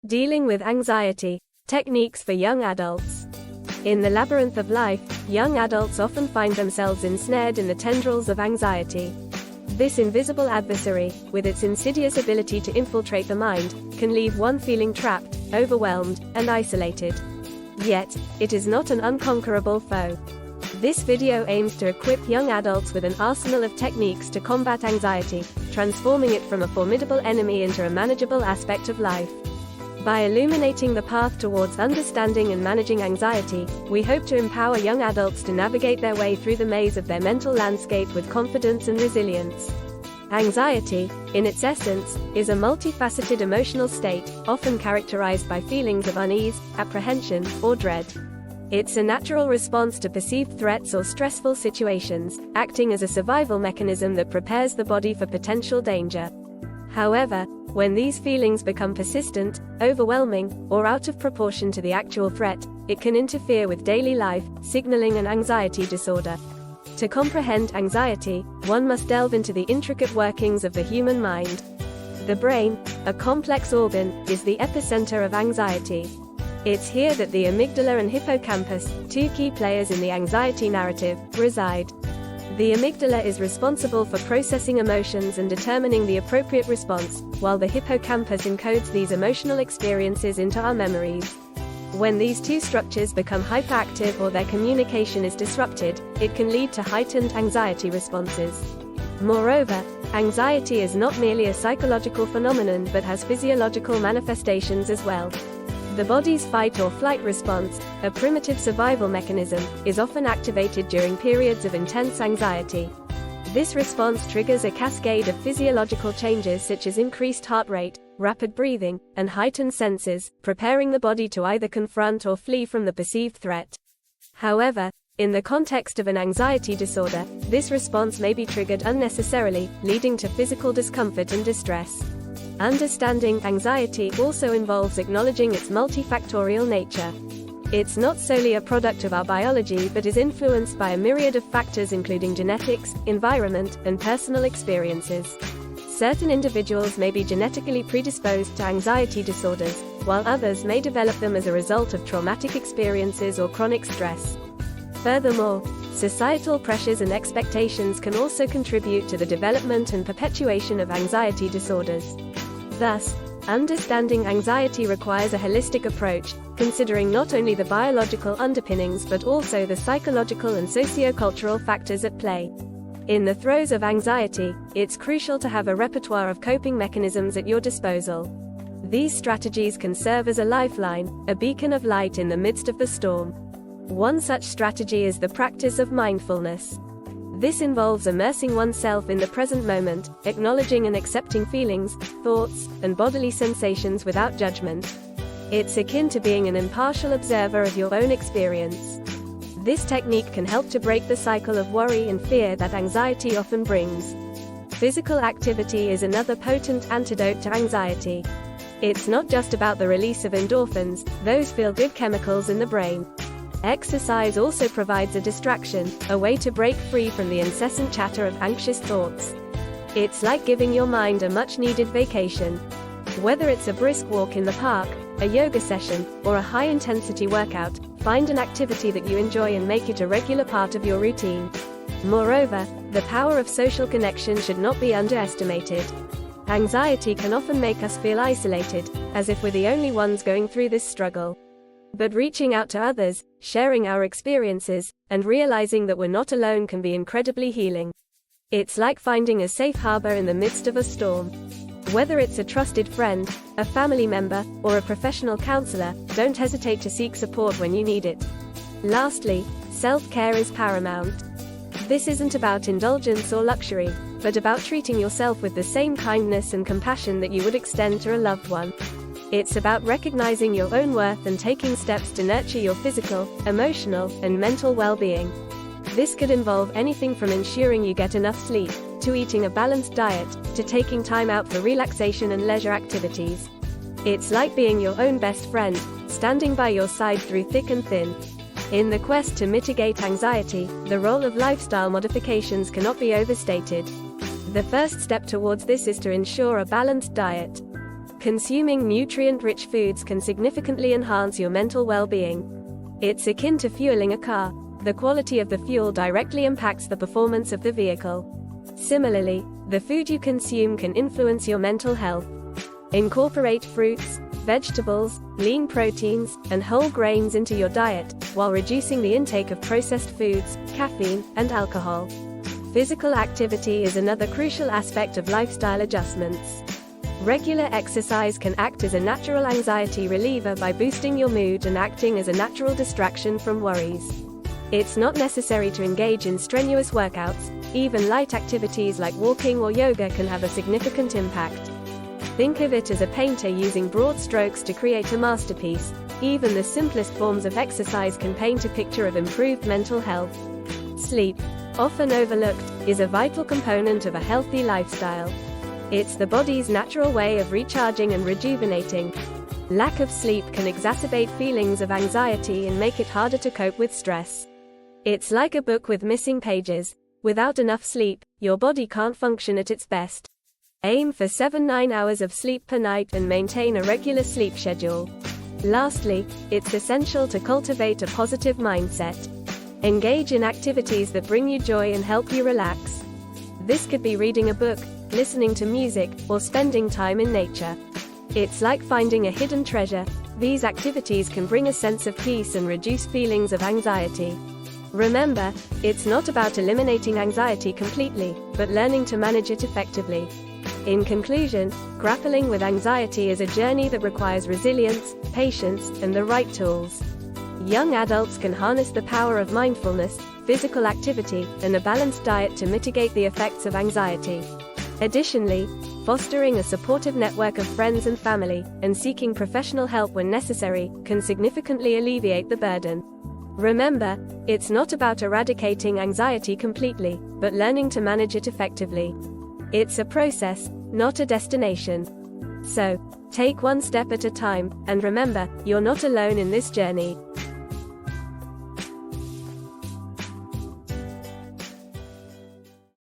Dealing with anxiety. Techniques for young adults. In the labyrinth of life, young adults often find themselves ensnared in the tendrils of anxiety. This invisible adversary, with its insidious ability to infiltrate the mind, can leave one feeling trapped, overwhelmed, and isolated. Yet, it is not an unconquerable foe. This video aims to equip young adults with an arsenal of techniques to combat anxiety, transforming it from a formidable enemy into a manageable aspect of life. By illuminating the path towards understanding and managing anxiety, we hope to empower young adults to navigate their way through the maze of their mental landscape with confidence and resilience. Anxiety, in its essence, is a multifaceted emotional state, often characterized by feelings of unease, apprehension, or dread. It's a natural response to perceived threats or stressful situations, acting as a survival mechanism that prepares the body for potential danger. However, when these feelings become persistent, overwhelming, or out of proportion to the actual threat, it can interfere with daily life, signaling an anxiety disorder. To comprehend anxiety, one must delve into the intricate workings of the human mind. The brain, a complex organ, is the epicenter of anxiety. It's here that the amygdala and hippocampus, two key players in the anxiety narrative, reside. The amygdala is responsible for processing emotions and determining the appropriate response, while the hippocampus encodes these emotional experiences into our memories. When these two structures become hyperactive or their communication is disrupted, it can lead to heightened anxiety responses. Moreover, anxiety is not merely a psychological phenomenon but has physiological manifestations as well. The body's fight or flight response, a primitive survival mechanism, is often activated during periods of intense anxiety. This response triggers a cascade of physiological changes such as increased heart rate, rapid breathing, and heightened senses, preparing the body to either confront or flee from the perceived threat. However, in the context of an anxiety disorder, this response may be triggered unnecessarily, leading to physical discomfort and distress. Understanding anxiety also involves acknowledging its multifactorial nature. It's not solely a product of our biology but is influenced by a myriad of factors including genetics, environment, and personal experiences. Certain individuals may be genetically predisposed to anxiety disorders, while others may develop them as a result of traumatic experiences or chronic stress. Furthermore, societal pressures and expectations can also contribute to the development and perpetuation of anxiety disorders. Thus, understanding anxiety requires a holistic approach, considering not only the biological underpinnings but also the psychological and socio-cultural factors at play. In the throes of anxiety, it's crucial to have a repertoire of coping mechanisms at your disposal. These strategies can serve as a lifeline, a beacon of light in the midst of the storm. One such strategy is the practice of mindfulness. This involves immersing oneself in the present moment, acknowledging and accepting feelings, thoughts, and bodily sensations without judgment. It's akin to being an impartial observer of your own experience. This technique can help to break the cycle of worry and fear that anxiety often brings. Physical activity is another potent antidote to anxiety. It's not just about the release of endorphins, those feel-good chemicals in the brain. Exercise also provides a distraction, a way to break free from the incessant chatter of anxious thoughts. It's like giving your mind a much-needed vacation. Whether it's a brisk walk in the park, a yoga session, or a high-intensity workout, find an activity that you enjoy and make it a regular part of your routine. Moreover, the power of social connection should not be underestimated. Anxiety can often make us feel isolated, as if we're the only ones going through this struggle. But reaching out to others, sharing our experiences, and realizing that we're not alone can be incredibly healing. It's like finding a safe harbor in the midst of a storm. Whether it's a trusted friend, a family member, or a professional counselor, don't hesitate to seek support when you need it. Lastly, self-care is paramount. This isn't about indulgence or luxury, but about treating yourself with the same kindness and compassion that you would extend to a loved one. It's about recognizing your own worth and taking steps to nurture your physical, emotional, and mental well-being. This could involve anything from ensuring you get enough sleep, to eating a balanced diet, to taking time out for relaxation and leisure activities. It's like being your own best friend, standing by your side through thick and thin. In the quest to mitigate anxiety, the role of lifestyle modifications cannot be overstated. The first step towards this is to ensure a balanced diet. Consuming nutrient-rich foods can significantly enhance your mental well-being. It's akin to fueling a car. The quality of the fuel directly impacts the performance of the vehicle. Similarly, the food you consume can influence your mental health. Incorporate fruits, vegetables, lean proteins, and whole grains into your diet, while reducing the intake of processed foods, caffeine, and alcohol. Physical activity is another crucial aspect of lifestyle adjustments. Regular exercise can act as a natural anxiety reliever by boosting your mood and acting as a natural distraction from worries. It's not necessary to engage in strenuous workouts. Even light activities like walking or yoga can have a significant impact. Think of it as a painter using broad strokes to create a masterpiece. Even the simplest forms of exercise can paint a picture of improved mental health. Sleep, often overlooked, is a vital component of a healthy lifestyle. It's the body's natural way of recharging and rejuvenating. Lack of sleep can exacerbate feelings of anxiety and make it harder to cope with stress. It's like a book with missing pages. Without enough sleep, your body can't function at its best. Aim for 7-9 hours of sleep per night and maintain a regular sleep schedule. Lastly, it's essential to cultivate a positive mindset. Engage in activities that bring you joy and help you relax. This could be reading a book, listening to music, or spending time in nature. It's like finding a hidden treasure. These activities can bring a sense of peace and reduce feelings of anxiety. Remember, it's not about eliminating anxiety completely, but learning to manage it effectively. In conclusion, grappling with anxiety is a journey that requires resilience, patience, and the right tools. Young adults can harness the power of mindfulness, physical activity, and a balanced diet to mitigate the effects of anxiety. Additionally, fostering a supportive network of friends and family, and seeking professional help when necessary, can significantly alleviate the burden. Remember, it's not about eradicating anxiety completely, but learning to manage it effectively. It's a process, not a destination. So, take one step at a time, and remember, you're not alone in this journey.